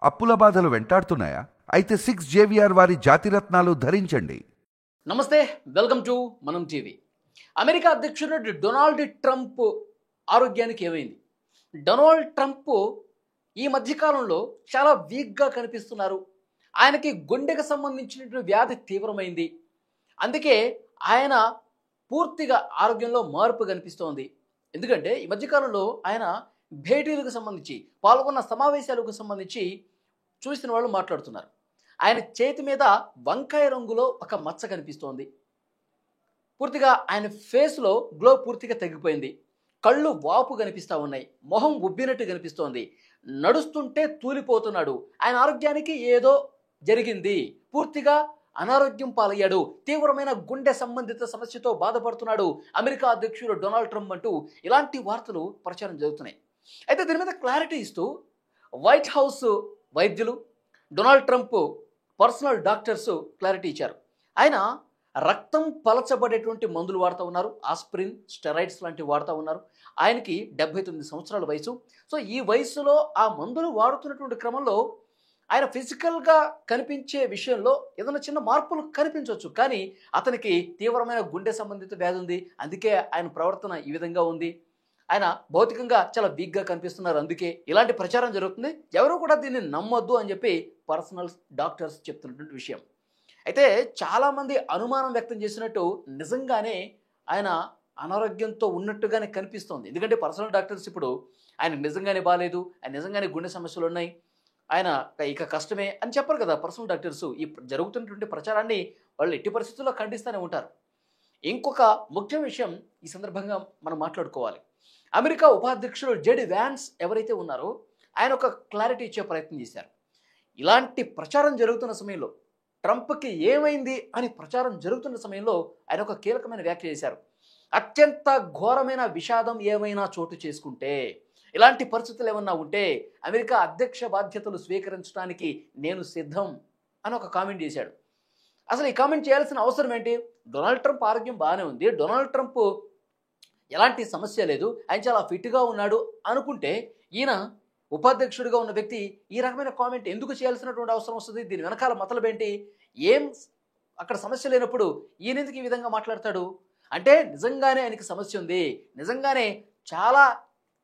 అప్పుల బాధలు వెంటాడుతున్నాయా? అయితే 6 JVR వారి జాతిరత్నాలు ధరించండి. నమస్తే, వెల్కమ్ టు మనం టీవీ. అమెరికా అధ్యక్షుడు డొనాల్డ్ ట్రంప్ ఆరోగ్యానికి ఏమైంది? డొనాల్డ్ ట్రంప్ ఈ మధ్యకాలంలో చాలా వీక్గా కనిపిస్తున్నారు. ఆయనకి గుండెకు సంబంధించినటువంటి వ్యాధి తీవ్రమైంది. అందుకే ఆయన పూర్తిగా ఆరోగ్యంలో మార్పు కనిపిస్తోంది. ఎందుకంటే ఈ మధ్యకాలంలో ఆయన భేటీలకు సంబంధించి, పాల్గొన్న సమావేశాలకు సంబంధించి చూసిన వాళ్ళు మాట్లాడుతున్నారు. ఆయన చేతి మీద వంకాయ రంగులో ఒక మచ్చ కనిపిస్తోంది. పూర్తిగా ఆయన ఫేస్లో గ్లో పూర్తిగా తగ్గిపోయింది. కళ్ళు వాపు కనిపిస్తూ ఉన్నాయి. మొహం ఉబ్బినట్టు కనిపిస్తోంది. నడుస్తుంటే తూలిపోతున్నాడు. ఆయన ఆరోగ్యానికి ఏదో జరిగింది. పూర్తిగా అనారోగ్యం పాలయ్యాడు. తీవ్రమైన గుండె సంబంధిత సమస్యతో బాధపడుతున్నాడు అమెరికా అధ్యక్షుడు డొనాల్డ్ ట్రంప్ అంటూ ఇలాంటి వార్తలు ప్రచారం జరుగుతున్నాయి. అయితే దీని మీద క్లారిటీ ఇస్తూ వైట్ హౌస్ వైద్యులు, Donald Trump personal doctors clarity ఇచ్చారు. ఆయన రక్తం పలచబడేటువంటి మందులు వాడుతూ ఉన్నారు. ఆస్ప్రిన్, స్టెరాయిడ్స్ లాంటివి వాడుతూ ఉన్నారు. ఆయనకి 79 సంవత్సరాల వయసు. సో ఈ వయసులో ఆ మందులు వాడుతున్నటువంటి క్రమంలో ఆయన ఫిజికల్గా కనిపించే విషయంలో ఏదైనా చిన్న మార్పులు కనిపించవచ్చు. కానీ అతనికి తీవ్రమైన గుండె సంబంధిత వ్యాధి ఉంది. అందుకే ఆయన ప్రవర్తన ఈ విధంగా ఉంది. ఆయన భౌతికంగా చాలా వీక్గా కనిపిస్తున్నారు. అందుకే ఇలాంటి ప్రచారం జరుగుతుంది. ఎవరు కూడా దీన్ని నమ్మొద్దు అని చెప్పి పర్సనల్ డాక్టర్స్ చెప్తున్నటువంటి విషయం. అయితే చాలామంది అనుమానం వ్యక్తం చేసినట్టు నిజంగానే ఆయన అనారోగ్యంతో ఉన్నట్టుగానే కనిపిస్తోంది. ఎందుకంటే పర్సనల్ డాక్టర్స్ ఇప్పుడు ఆయన నిజంగానే బాగాలేదు, ఆయన నిజంగానే గుండె సమస్యలు ఉన్నాయి, ఆయన ఇక కష్టమే అని చెప్పరు కదా పర్సనల్ డాక్టర్స్. ఈ జరుగుతున్నటువంటి ప్రచారాన్ని వాళ్ళు ఎట్టి పరిస్థితుల్లో ఖండిస్తూనే ఉంటారు. ఇంకొక ముఖ్య విషయం ఈ సందర్భంగా మనం మాట్లాడుకోవాలి. అమెరికా ఉపాధ్యక్షుడు జెడి వ్యాన్స్ ఎవరైతే ఉన్నారో ఆయన ఒక క్లారిటీ ఇచ్చే ప్రయత్నం చేశారు. ఇలాంటి ప్రచారం జరుగుతున్న సమయంలో, ట్రంప్కి ఏమైంది అని ప్రచారం జరుగుతున్న సమయంలో ఆయన ఒక కీలకమైన వ్యాఖ్య చేశారు. అత్యంత ఘోరమైన విషాదం ఏమైనా చోటు చేసుకుంటే, ఇలాంటి పరిస్థితులు ఏమన్నా ఉంటే అమెరికా అధ్యక్ష బాధ్యతలు స్వీకరించడానికి నేను సిద్ధం అని ఒక కామెంట్ చేశాడు. అసలు ఈ కామెంట్ చేయాల్సిన అవసరం ఏంటి? డొనాల్డ్ ట్రంప్ ఆరోగ్యం బాగానే ఉంది, డొనాల్డ్ ట్రంప్ ఎలాంటి సమస్య లేదు, ఆయన చాలా ఫిట్గా ఉన్నాడు అనుకుంటే ఈయన ఉపాధ్యక్షుడిగా ఉన్న వ్యక్తి ఈ రకమైన కామెంట్ ఎందుకు చేయాల్సినటువంటి అవసరం వస్తుంది? దీని వెనకాల మతలబేంటి? ఏం అక్కడ సమస్య లేనప్పుడు ఈయన ఎందుకు ఈ విధంగా మాట్లాడతాడు? అంటే నిజంగానే ఆయనకి సమస్య ఉంది, నిజంగానే చాలా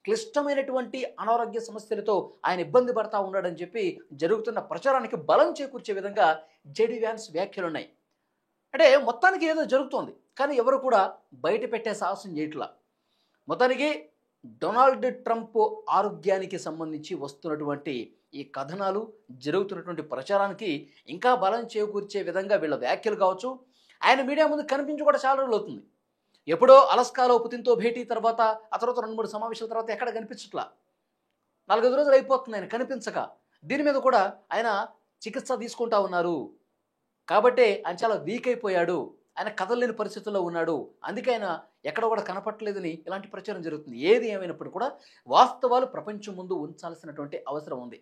క్లిష్టమైనటువంటి అనారోగ్య సమస్యలతో ఆయన ఇబ్బంది పడతా ఉన్నాడని చెప్పి జరుగుతున్న ప్రచారానికి బలం చేకూర్చే విధంగా జెడి వ్యాన్స్ వ్యాఖ్యలు ఉన్నాయి. అంటే మొత్తానికి ఏదో జరుగుతోంది, కానీ ఎవరు కూడా బయట పెట్టే సాహసం చేయట్లా. మొత్తానికి డొనాల్డ్ ట్రంప్ ఆరోగ్యానికి సంబంధించి వస్తున్నటువంటి ఈ కథనాలు, జరుగుతున్నటువంటి ప్రచారానికి ఇంకా బలం చేకూర్చే విధంగా వీళ్ళ వ్యాఖ్యలు కావచ్చు. ఆయన మీడియా ముందు కనిపించి కూడా చాలా రోజులు అవుతుంది. ఎప్పుడో అలస్కాలో పుతిన్తో భేటీ తర్వాత, ఆ తర్వాత 2-3 సమావేశాల తర్వాత ఎక్కడ కనిపించట్లా. 4-5 రోజులు అయిపోతుంది ఆయన కనిపించక. దీని మీద కూడా ఆయన చికిత్స తీసుకుంటా ఉన్నారు. కాబట్టే ఆయన చాలా వీక్ అయిపోయాడు, ఆయన కదలలేని పరిస్థితుల్లో ఉన్నాడు, అందుకే ఆయన ఎక్కడ కూడా కనపట్టలేదని ఇలాంటి ప్రచారం జరుగుతుంది. ఏది ఏమైనప్పుడు కూడా వాస్తవాలు ప్రపంచం ముందు ఉంచాల్సినటువంటి అవసరం ఉంది.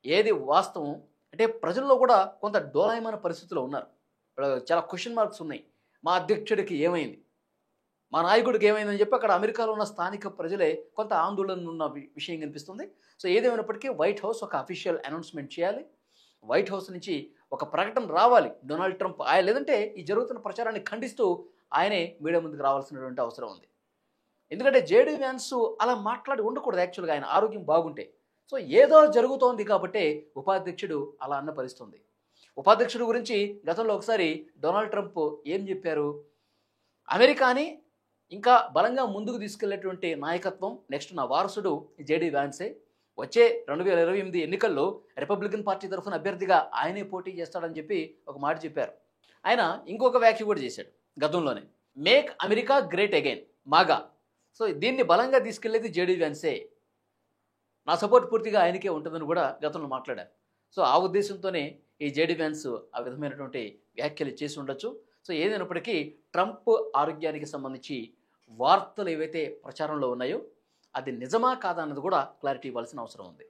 ఏది వాస్తవం అంటే ప్రజల్లో కూడా కొంత డోలాయమైన పరిస్థితుల్లో ఉన్నారు. చాలా క్వశ్చన్ మార్క్స్ ఉన్నాయి. మా అధ్యక్షుడికి ఏమైంది, మా నాయకుడికి ఏమైందని చెప్పి అక్కడ అమెరికాలో ఉన్న స్థానిక ప్రజలే కొంత ఆందోళన ఉన్న విషయం కనిపిస్తుంది. సో ఏదేమైనప్పటికీ వైట్ హౌస్ ఒక అఫీషియల్ అనౌన్స్మెంట్ చేయాలి. వైట్ హౌస్ నుంచి ఒక ప్రకటన రావాలి. డొనాల్డ్ ట్రంప్ ఆయన లేదంటే ఈ జరుగుతున్న ప్రచారాన్ని ఖండిస్తూ ఆయనే మీడియా ముందుకు రావాల్సినటువంటి అవసరం ఉంది. ఎందుకంటే జేడీ వ్యాన్స్ అలా మాట్లాడి ఉండకూడదు యాక్చువల్గా ఆయన ఆరోగ్యం బాగుంటే. సో ఏదో జరుగుతోంది కాబట్టి ఉపాధ్యక్షుడు అలా అన్న పరిస్థితుంది. ఉపాధ్యక్షుడు గురించి గతంలో ఒకసారి డొనాల్డ్ ట్రంప్ ఏం చెప్పారు? అమెరికాని ఇంకా బలంగా ముందుకు తీసుకెళ్లేటువంటి నాయకత్వం నెక్స్ట్ నా వారసుడు జేడీ వ్యాన్సే. వచ్చే 2028 ఎన్నికల్లో రిపబ్లికన్ పార్టీ తరఫున అభ్యర్థిగా ఆయనే పోటీ చేస్తాడని చెప్పి ఒక మాట చెప్పారు. ఆయన ఇంకొక వ్యాఖ్య కూడా చేశాడు గతంలోనే, make America great again, MAGA. So దీన్ని బలంగా తీసుకెళ్లేది జేడీ వ్యాన్సే, నా సపోర్ట్ పూర్తిగా ఆయనకే ఉంటుందని కూడా గతంలో మాట్లాడారు. సో ఆ ఉద్దేశంతోనే ఈ జేడీ వ్యాన్స్ ఆ విధమైనటువంటి వ్యాఖ్యలు చేసి ఉండొచ్చు. సో ఏదైనప్పటికీ ట్రంప్ ఆరోగ్యానికి సంబంధించి వార్తలు ఏవైతే ప్రచారంలో ఉన్నాయో అది నిజమా కాదా అన్నది కూడా క్లారిటీ ఇవ్వాల్సిన అవసరం ఉంది.